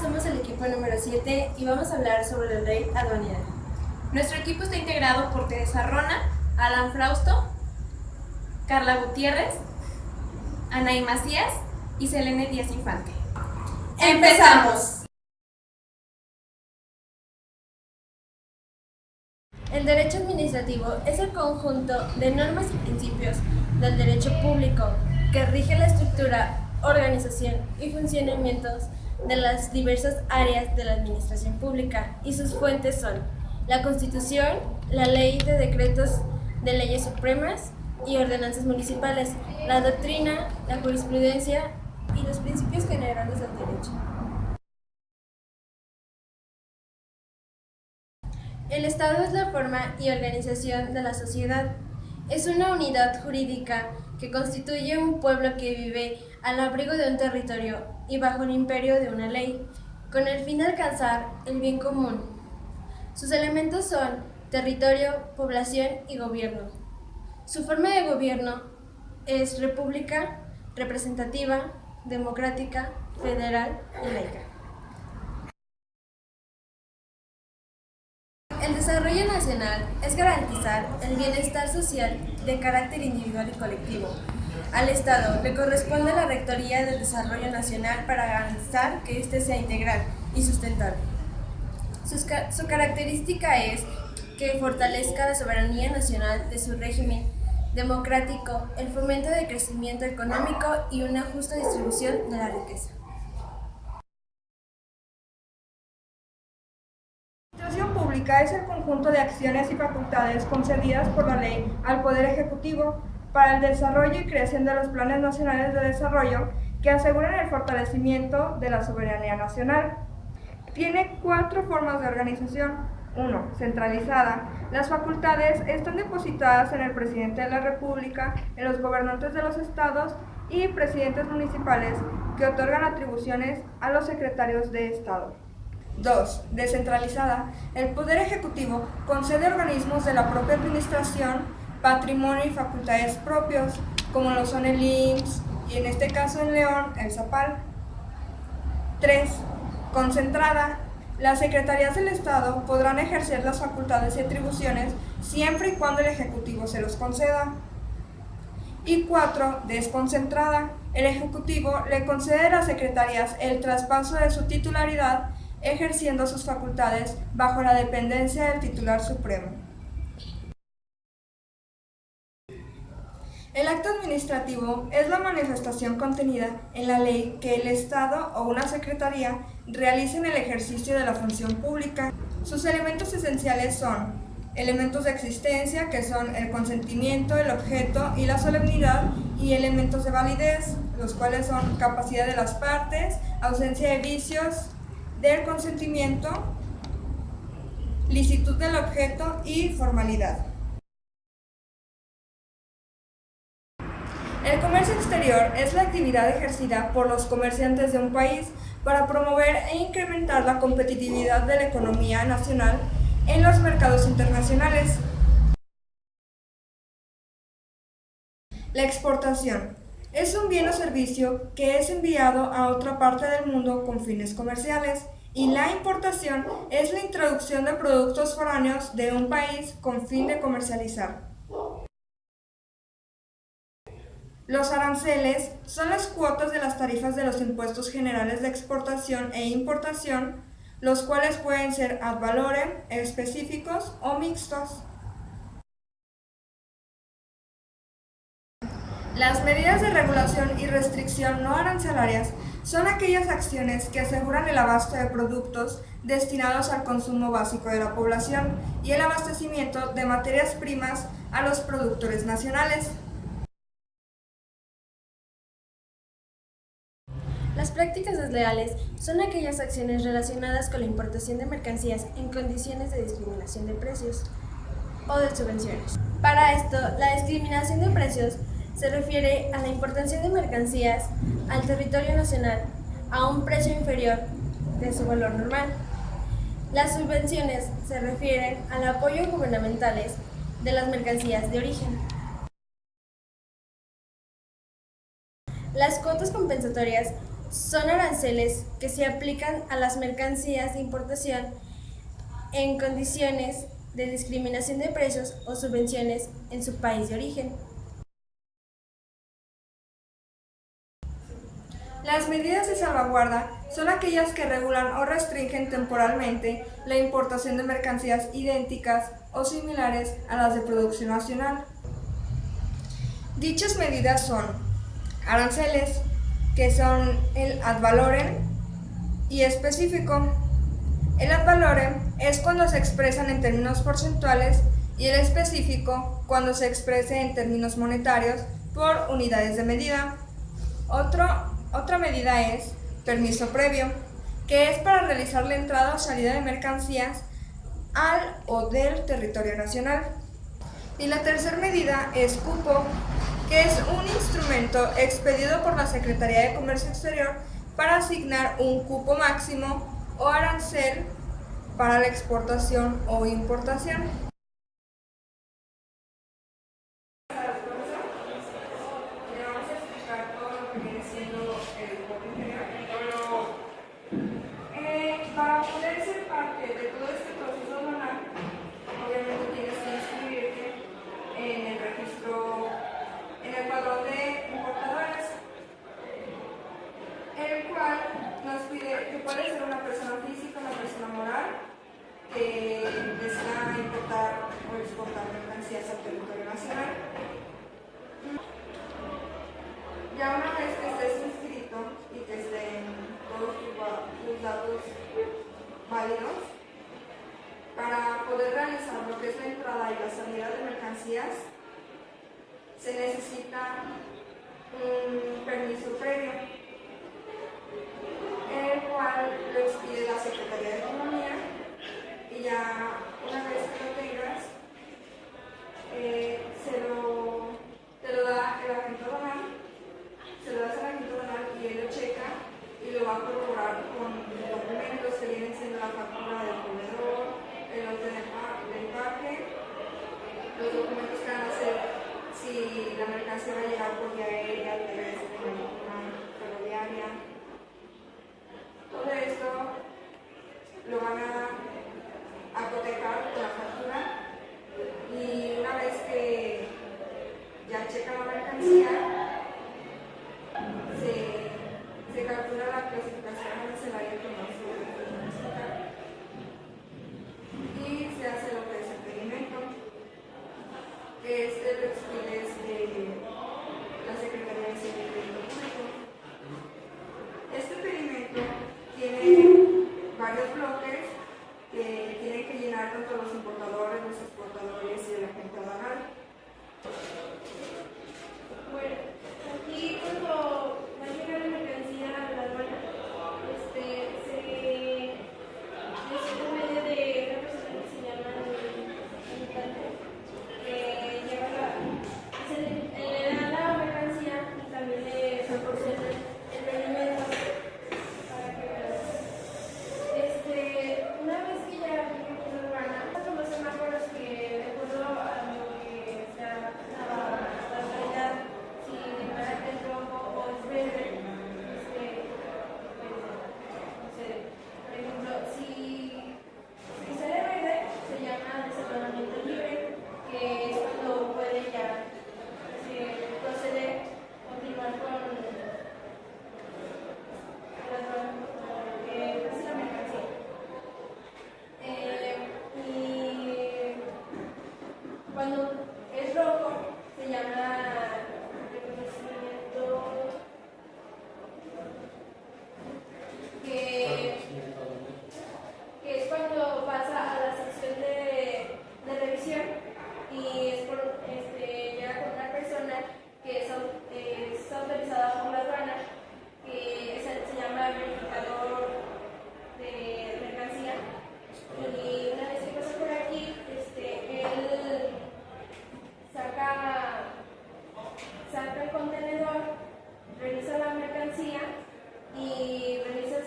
Somos el equipo número 7 y vamos a hablar sobre la ley aduanera. Nuestro equipo está integrado por Teresa Rona, Alan Frausto, Carla Gutiérrez, Anaí Macías y Selene Díaz Infante. ¡Empezamos! El derecho administrativo es el conjunto de normas y principios del derecho público que rige la estructura, organización y funcionamientos de las diversas áreas de la administración pública, y sus fuentes son la Constitución, la Ley de Decretos de Leyes Supremas y Ordenanzas Municipales, la doctrina, la jurisprudencia y los principios generales del derecho. El Estado es la forma y organización de la sociedad. Es una unidad jurídica que constituye un pueblo que vive al abrigo de un territorio y bajo el imperio de una ley, con el fin de alcanzar el bien común. Sus elementos son territorio, población y gobierno. Su forma de gobierno es república, representativa, democrática, federal y laica. El desarrollo nacional es garantizar el bienestar social de carácter individual y colectivo. Al Estado le corresponde la Rectoría del Desarrollo Nacional para garantizar que éste sea integral y sustentable. Su característica es que fortalezca la soberanía nacional de su régimen democrático, el fomento del crecimiento económico y una justa distribución de la riqueza. La administración pública es el conjunto de acciones y facultades concedidas por la ley al Poder Ejecutivo para el desarrollo y creación de los planes nacionales de desarrollo que aseguran el fortalecimiento de la soberanía nacional. Tiene 4 formas de organización. 1. Centralizada. Las facultades están depositadas en el presidente de la República, en los gobernantes de los estados y presidentes municipales que otorgan atribuciones a los secretarios de Estado. 2. Descentralizada. El Poder Ejecutivo concede a organismos de la propia administración patrimonio y facultades propios, como lo son el IMSS y en este caso en León, el ZAPAL. 3. Concentrada. Las secretarías del Estado podrán ejercer las facultades y atribuciones siempre y cuando el Ejecutivo se los conceda. Y 4. Desconcentrada. El Ejecutivo le concede a las secretarías el traspaso de su titularidad, ejerciendo sus facultades bajo la dependencia del titular supremo. El acto administrativo es la manifestación contenida en la ley que el Estado o una secretaría realicen el ejercicio de la función pública. Sus elementos esenciales son elementos de existencia, que son el consentimiento, el objeto y la solemnidad, y elementos de validez, los cuales son capacidad de las partes, ausencia de vicios del consentimiento, licitud del objeto y formalidad. El comercio exterior es la actividad ejercida por los comerciantes de un país para promover e incrementar la competitividad de la economía nacional en los mercados internacionales. La exportación es un bien o servicio que es enviado a otra parte del mundo con fines comerciales, y la importación es la introducción de productos foráneos de un país con fin de comercializar. Los aranceles son las cuotas de las tarifas de los impuestos generales de exportación e importación, los cuales pueden ser ad valorem, específicos o mixtos. Las medidas de regulación y restricción no arancelarias son aquellas acciones que aseguran el abasto de productos destinados al consumo básico de la población y el abastecimiento de materias primas a los productores nacionales. Las prácticas desleales son aquellas acciones relacionadas con la importación de mercancías en condiciones de discriminación de precios o de subvenciones. Para esto, la discriminación de precios se refiere a la importación de mercancías al territorio nacional a un precio inferior de su valor normal. Las subvenciones se refieren al apoyo gubernamentales de las mercancías de origen. Las cuotas compensatorias Son aranceles que se aplican a las mercancías de importación en condiciones de discriminación de precios o subvenciones en su país de origen. Las medidas de salvaguarda son aquellas que regulan o restringen temporalmente la importación de mercancías idénticas o similares a las de producción nacional. Dichas medidas son aranceles, que son el ad valorem, y específico. El ad valorem es cuando se expresan en términos porcentuales y el específico cuando se exprese en términos monetarios por unidades de medida. Otra medida es permiso previo, que es para realizar la entrada o salida de mercancías al o del territorio nacional. Y la tercera medida es cupo, que es un instrumento expedido por la Secretaría de Comercio Exterior para asignar un cupo máximo o arancel para la exportación o importación. Para poder ser parte de todo este proceso aduanal, obviamente tienes que inscribirte en el registro, en el padrón de importadores, el cual nos pide que puede ser una persona física, una persona moral, que desea importar o exportar mercancías al territorio nacional. Ya una vez que estés inscrito y que estén todos tus datos válidos, para poder realizar lo que es la entrada y la salida de mercancías, se necesita un permiso previo, el cual lo expide la Secretaría de Economía, y ya una vez que lo tengas, te lo da el agente aduanal, se lo das al agente aduanal y él lo checa y lo va a corroborar con documentos que vienen siendo la factura del proveedor, el lote de empaque, los documentos que van a hacer si la mercancía va a llegar por vía aérea, terrestre, marítima, ferroviaria. Todo esto lo van a cotejar con la factura, y una vez que ya checan la mercancía, se calcula la clasificación arancelaria que no se necesita y se hace lo que es el pedimento, que es el que expide la Secretaría de Hacienda y Crédito Público. Este pedimento tiene varios bloques que tienen que llenar tanto los importadores, los exportadores y el agente aduanal. Bueno, aquí cuando va a llegar la mercancía a la aduana, es por medio de una persona que se llama habitante, que le da la mercancía y también le proporciona el pedimento para que una vez que ya llega a la aduana, son los semáforos que, de acuerdo a lo que sea la autoridad, si declara que es rojo o es verde, por ejemplo, si sale verde, se llama desatonamiento libre, que es cuando puede ya proceder, continuar con la mercancía. Y cuando es rojo, se llama reconocimiento, que es cuando pasa a la sección de revisión y es por, llega con una persona que es autorizada por la aduana, que se llama verificador de mercancía, y una vez que pasa por aquí, él saca el contenedor, revisa la mercancía y revisa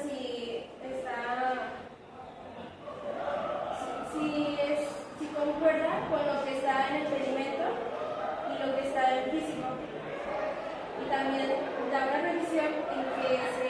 si concuerda con lo que está en el pedimento y lo que está en el físico. Y también da una revisión en que se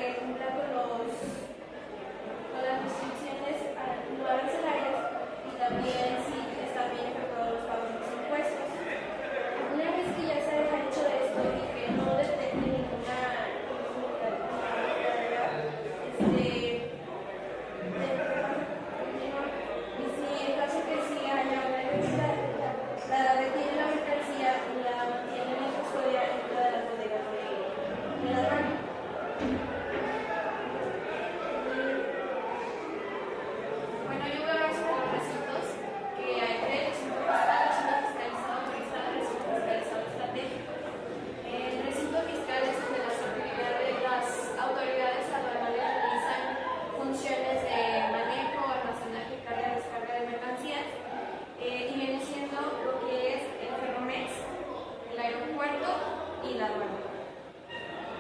y la aduana.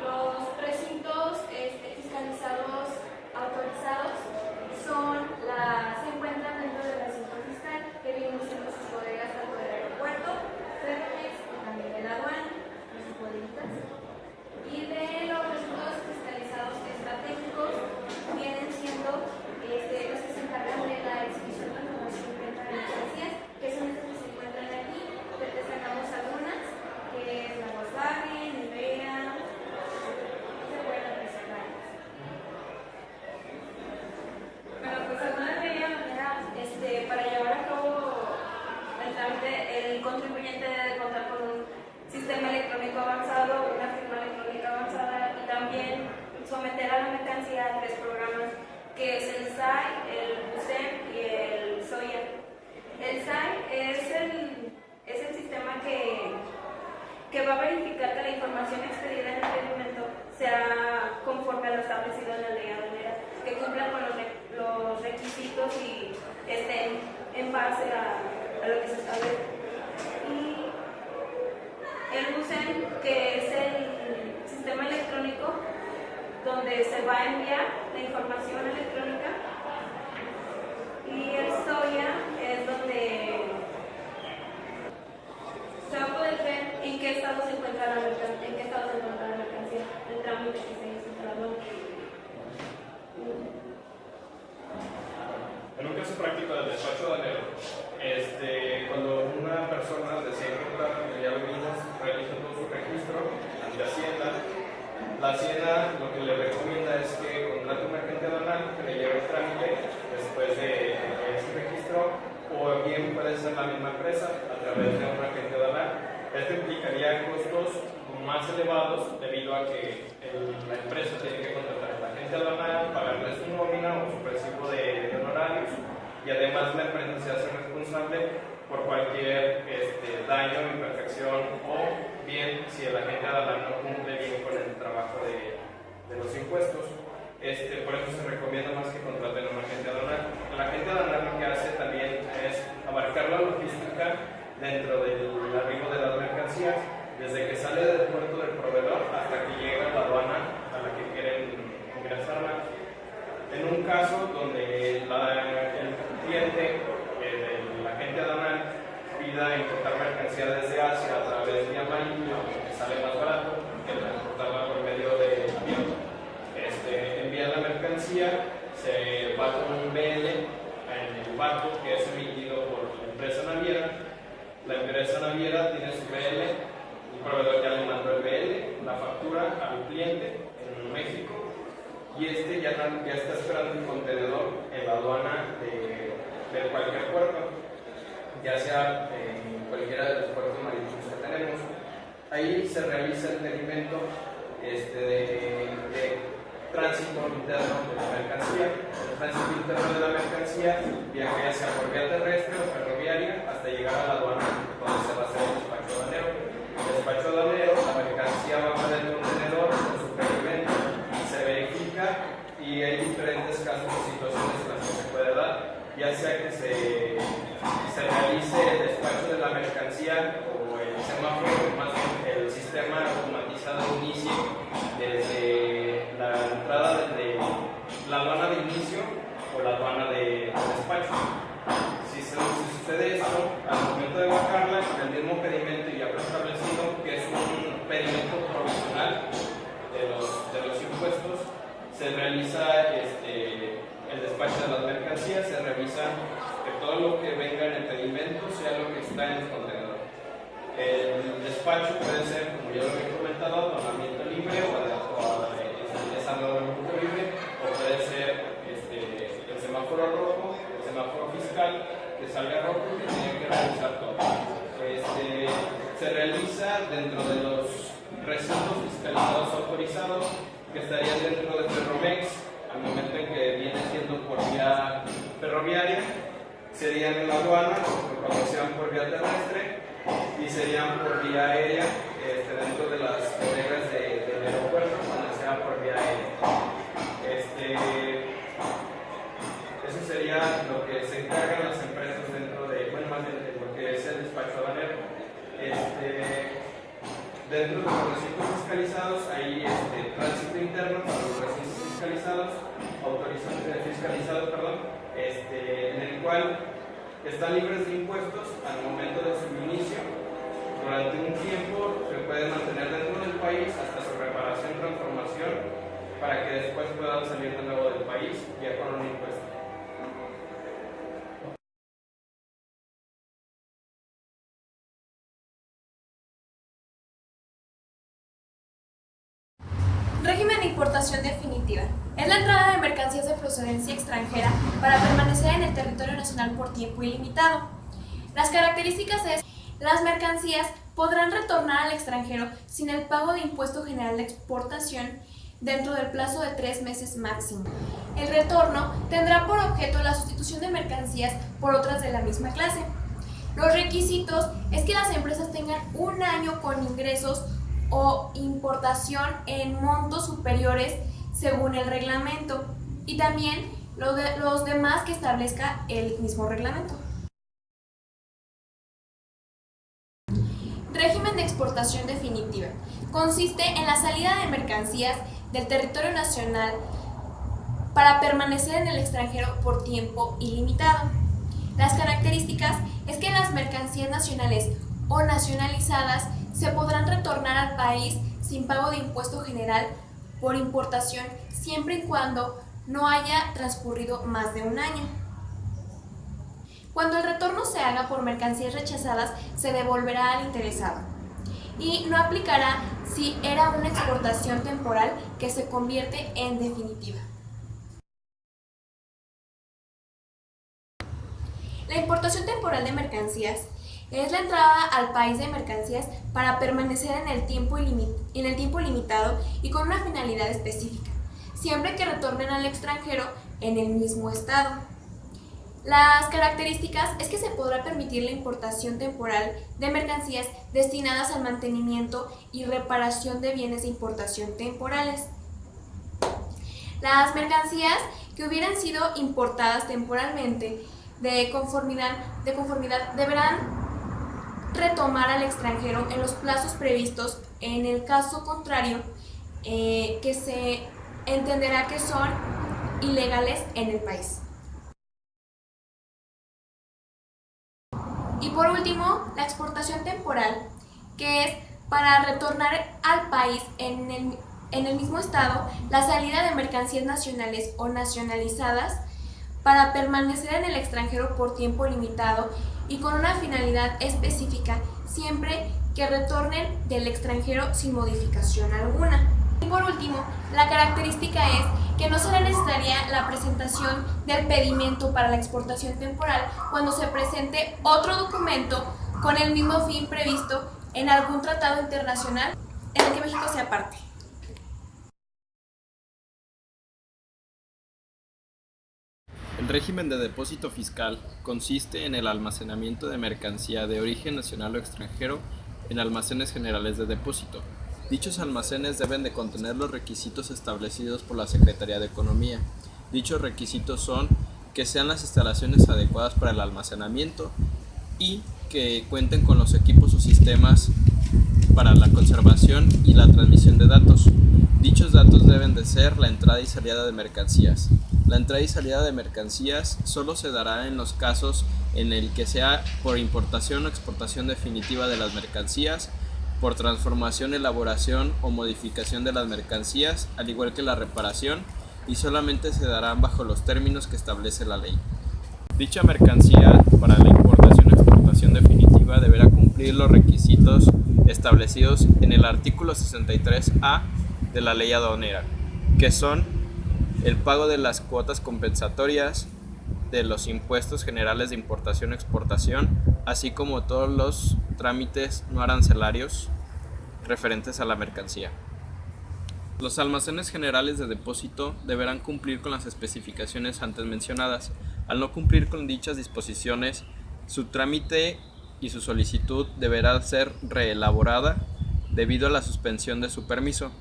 Los recintos fiscalizados autorizados se encuentran dentro del recinto fiscal, que vienen siendo sus bodegas tanto del aeropuerto, Ferromex y también de la aduana, sus bodeguitas. Y de los recintos fiscalizados estratégicos vienen siendo los que se encargan de la exhibición de información y venta de mercancías, que son estos que se encuentran aquí. Destacamos algunas, que es la Volkswagen, Nivea, se pueden apreciar varias. Bueno, pues de alguna manera, para llevar a cabo el trámite, el contribuyente debe contar con un sistema electrónico avanzado, una firma electrónica avanzada y también someter a la mercancía a 3 programas, que es el SAI, el BUSEM y el SOIA. El SAI es el sistema que va a verificar que la información expedida en el pedimento sea conforme a lo establecido en la ley aduanera, que cumpla con los requisitos y estén en base a lo que se establece. Y el BUSEM, que es el sistema electrónico donde se va a enviar la información electrónica, y el SOIA es donde se va a poder ver en qué estado se encuentra la mercancía, el trámite que se hizo para la aduana. En un caso práctico del despacho aduanero, cuando una persona desea comprar, ya lo vimos, realiza todo su registro ante Hacienda. La Hacienda lo que le recomienda es que contrate un agente aduanal que le lleve el trámite después de ese registro, o bien puede ser la misma empresa a través de un agente aduanal. Esto implicaría costos más elevados debido a que la empresa tiene que contratar al agente aduanal, pagarle su nómina o su recibo de honorarios, y además la empresa se hace responsable por cualquier daño, imperfección, o bien si el agente aduanal no cumple bien con el trabajo de los impuestos. Por eso se recomienda más que contraten a un agente aduanal. El agente aduanal lo que hace también es abarcar la logística dentro del arribo de las mercancías, desde que sale del puerto del proveedor hasta que llega a la aduana a la que quieren ingresarla. En un caso donde el cliente, el agente aduanal, pida importar mercancía desde Asia a través de marítimo, que sale más barato que transportarla por medio de avión, envía la mercancía, se va con un BL en el barco que es emitido por la empresa naviera. La empresa naviera tiene su BL, el proveedor ya le mandó el BL, la factura al cliente en México, y ya está esperando un contenedor en la aduana de cualquier puerto, ya sea en cualquiera de los puertos marítimos que tenemos. Ahí se realiza el pedimento de tránsito interno de la mercancía. El tránsito interno de la mercancía viaja ya sea por vía terrestre o ferroviaria hasta llegar a la aduana donde se va a hacer el despacho aduanero. El despacho aduanero, la mercancía va para el contenedor con su pedimento, se verifica, y hay diferentes casos o situaciones en las que se puede dar, ya sea que se realice el despacho de la mercancía o el semáforo, más bien el sistema automatizado inicie desde la entrada de la aduana de inicio o la aduana de despacho. Si sucede esto, al momento de bajarla, el mismo pedimento ya preestablecido, que es un pedimento provisional de los impuestos, se realiza el despacho de las mercancías, se revisa que todo lo que venga en el pedimento sea lo que está en el contenedor. El despacho puede ser, como ya lo he comentado, abonamiento libre o desarrollo libre, o puede ser el semáforo rojo, el semáforo fiscal, que salga rojo y que tiene que realizar todo. Se realiza dentro de los recintos fiscalizados autorizados, que estarían dentro de Ferromex, al momento en que viene siendo por vía ferroviaria, serían en la aduana, cuando sean por vía terrestre, y serían por vía aérea dentro de las bodegas del aeropuerto, cuando sean por vía aérea. Eso sería lo que se encargan las empresas dentro de, más bien de lo que es el despacho aduanero. Dentro de los recintos fiscalizados hay tránsito interno para los recintos fiscalizados, en el cual están libres de impuestos al momento de su inicio. Durante un tiempo se pueden mantener dentro del país hasta su reparación y transformación para que después puedan salir de nuevo del país ya con un impuesto. Régimen de importación definitiva. Es la entrada de mercancías de procedencia extranjera para permanecer en el territorio nacional por tiempo ilimitado. Las características es: las mercancías podrán retornar al extranjero sin el pago de impuesto general de exportación dentro del plazo de 3 meses máximo. El retorno tendrá por objeto la sustitución de mercancías por otras de la misma clase. Los requisitos es que las empresas tengan un año con ingresos o importación en montos superiores según el reglamento, y también los demás que establezca el mismo reglamento. Régimen de exportación definitiva. Consiste en la salida de mercancías del territorio nacional para permanecer en el extranjero por tiempo ilimitado. Las características es que las mercancías nacionales o nacionalizadas se podrán retornar al país sin pago de impuesto general por importación siempre y cuando no haya transcurrido más de un año. Cuando el retorno se haga por mercancías rechazadas, se devolverá al interesado y no aplicará si era una exportación temporal que se convierte en definitiva. La importación temporal de mercancías es la entrada al país de mercancías para permanecer en el tiempo limitado y con una finalidad específica, siempre que retornen al extranjero en el mismo estado. Las características es que se podrá permitir la importación temporal de mercancías destinadas al mantenimiento y reparación de bienes de importación temporales. Las mercancías que hubieran sido importadas temporalmente de conformidad deberán retomar al extranjero en los plazos previstos. En el caso contrario, que se entenderá que son ilegales en el país. Y por último, la exportación temporal, que es para retornar al país en el mismo estado la salida de mercancías nacionales o nacionalizadas para permanecer en el extranjero por tiempo limitado y con una finalidad específica, siempre que retornen del extranjero sin modificación alguna. Y por último, la característica es que no será necesaria la presentación del pedimento para la exportación temporal cuando se presente otro documento con el mismo fin previsto en algún tratado internacional en el que México sea parte. El régimen de depósito fiscal consiste en el almacenamiento de mercancía de origen nacional o extranjero en almacenes generales de depósito. Dichos almacenes deben de contener los requisitos establecidos por la Secretaría de Economía. Dichos requisitos son que sean las instalaciones adecuadas para el almacenamiento y que cuenten con los equipos o sistemas para la conservación y la transmisión de datos. Dichos datos deben de ser la entrada y salida de mercancías. La entrada y salida de mercancías solo se dará en los casos en el que sea por importación o exportación definitiva de las mercancías, por transformación, elaboración o modificación de las mercancías, al igual que la reparación, y solamente se darán bajo los términos que establece la ley. Dicha mercancía para la importación o exportación definitiva deberá cumplir los requisitos establecidos en el artículo 63A de la ley aduanera, que son el pago de las cuotas compensatorias de los impuestos generales de importación o exportación, así como todos los trámites no arancelarios referentes a la mercancía. Los almacenes generales de depósito deberán cumplir con las especificaciones antes mencionadas. Al no cumplir con dichas disposiciones, su trámite y su solicitud deberá ser reelaborada debido a la suspensión de su permiso.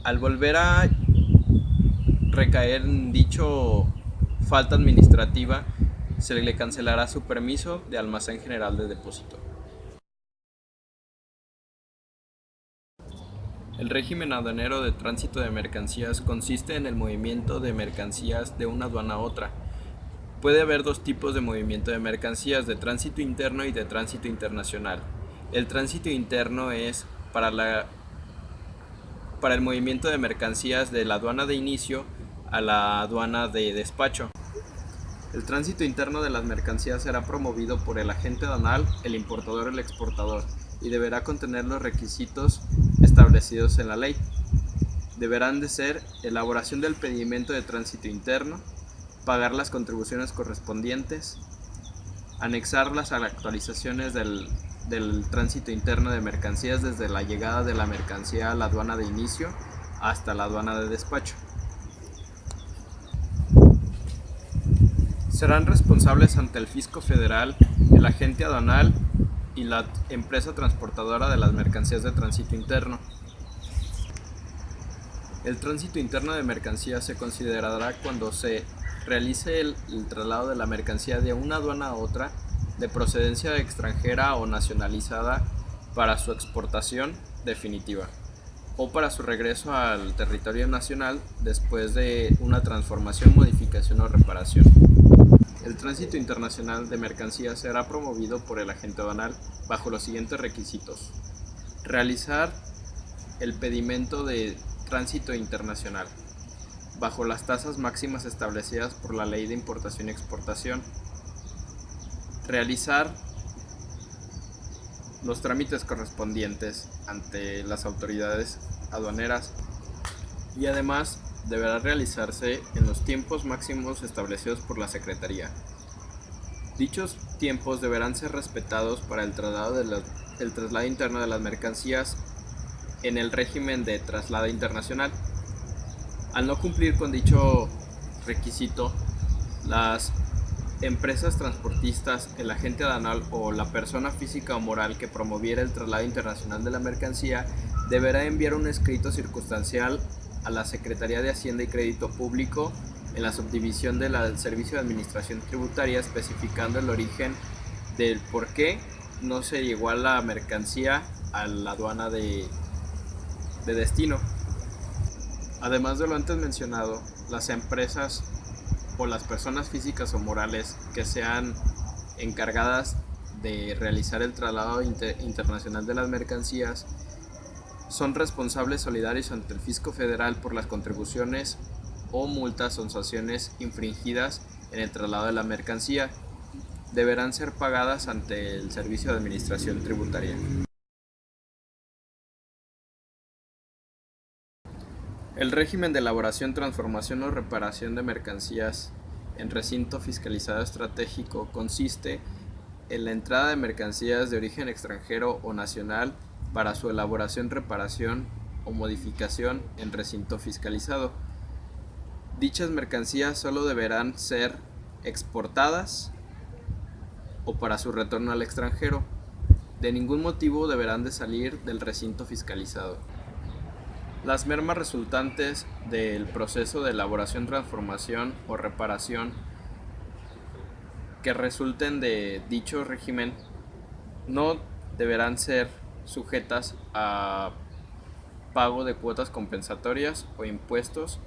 Al volver a recaer en dicho falta administrativa, se le cancelará su permiso de almacén general de depósito. El régimen aduanero de tránsito de mercancías consiste en el movimiento de mercancías de una aduana a otra. Puede haber dos tipos de movimiento de mercancías, de tránsito interno y de tránsito internacional. El tránsito interno es para el movimiento de mercancías de la aduana de inicio a la aduana de despacho. El tránsito interno de las mercancías será promovido por el agente aduanal, el importador o el exportador, y deberá contener los requisitos establecidos en la ley. Deberán de ser elaboración del pedimento de tránsito interno, pagar las contribuciones correspondientes, anexarlas a las actualizaciones del tránsito interno de mercancías desde la llegada de la mercancía a la aduana de inicio hasta la aduana de despacho. Serán responsables ante el Fisco Federal, el agente aduanal y la empresa transportadora de las mercancías de tránsito interno. El tránsito interno de mercancías se considerará cuando se realice el traslado de la mercancía de una aduana a otra de procedencia extranjera o nacionalizada para su exportación definitiva o para su regreso al territorio nacional después de una transformación, modificación o reparación. El tránsito internacional de mercancías será promovido por el agente aduanal bajo los siguientes requisitos: realizar el pedimento de tránsito internacional bajo las tasas máximas establecidas por la Ley de Importación y Exportación, realizar los trámites correspondientes ante las autoridades aduaneras y además deberá realizarse en los tiempos máximos establecidos por la Secretaría. Dichos tiempos deberán ser respetados para el traslado interno de las mercancías en el régimen de traslado internacional. Al no cumplir con dicho requisito, las empresas transportistas, el agente aduanal o la persona física o moral que promoviera el traslado internacional de la mercancía deberá enviar un escrito circunstancial a la Secretaría de Hacienda y Crédito Público en la subdivisión del Servicio de Administración Tributaria, especificando el origen del por qué no se llegó a la mercancía a la aduana de destino. Además de lo antes mencionado, las empresas o las personas físicas o morales que sean encargadas de realizar el traslado internacional de las mercancías son responsables solidarios ante el Fisco Federal por las contribuciones o multas o sanciones infringidas en el traslado de la mercancía. Deberán ser pagadas ante el Servicio de Administración Tributaria. El régimen de elaboración, transformación o reparación de mercancías en recinto fiscalizado estratégico consiste en la entrada de mercancías de origen extranjero o nacional para su elaboración, reparación o modificación en recinto fiscalizado. Dichas mercancías solo deberán ser exportadas o para su retorno al extranjero. De ningún motivo deberán de salir del recinto fiscalizado. Las mermas resultantes del proceso de elaboración, transformación o reparación que resulten de dicho régimen no deberán ser sujetas a pago de cuotas compensatorias o impuestos,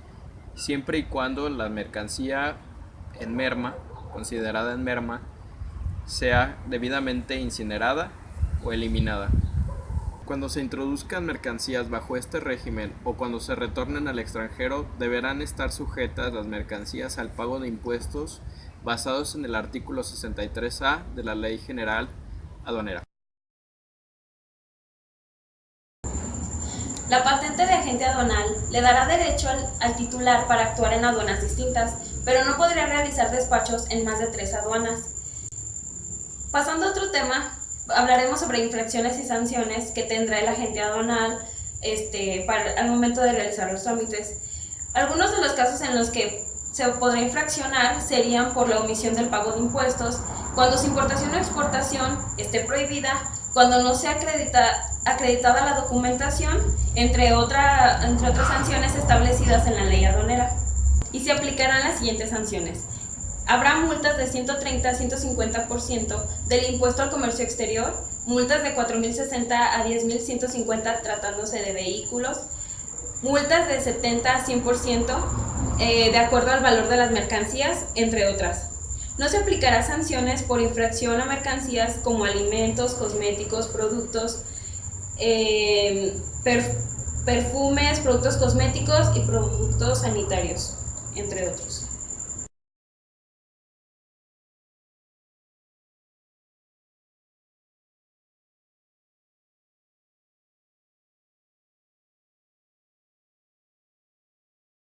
siempre y cuando la mercancía en merma, considerada en merma, sea debidamente incinerada o eliminada. Cuando se introduzcan mercancías bajo este régimen o cuando se retornen al extranjero, deberán estar sujetas las mercancías al pago de impuestos basados en el artículo 63A de la Ley General Aduanera. La patente de agente aduanal le dará derecho al titular para actuar en aduanas distintas, pero no podría realizar despachos en más de 3 aduanas. Pasando a otro tema, hablaremos sobre infracciones y sanciones que tendrá el agente aduanal al momento de realizar los trámites. Algunos de los casos en los que se podrá infraccionar serían por la omisión del pago de impuestos, cuando su importación o exportación esté prohibida, cuando no sea acreditada la documentación, entre otras sanciones establecidas en la ley aduanera. Y se aplicarán las siguientes sanciones. Habrá multas de 130 a 150% del impuesto al comercio exterior, multas de 4.060 a 10.150 tratándose de vehículos, multas de 70 a 100% de acuerdo al valor de las mercancías, entre otras. No se aplicará sanciones por infracción a mercancías como alimentos, cosméticos, productos, perfumes, productos cosméticos y productos sanitarios, entre otros.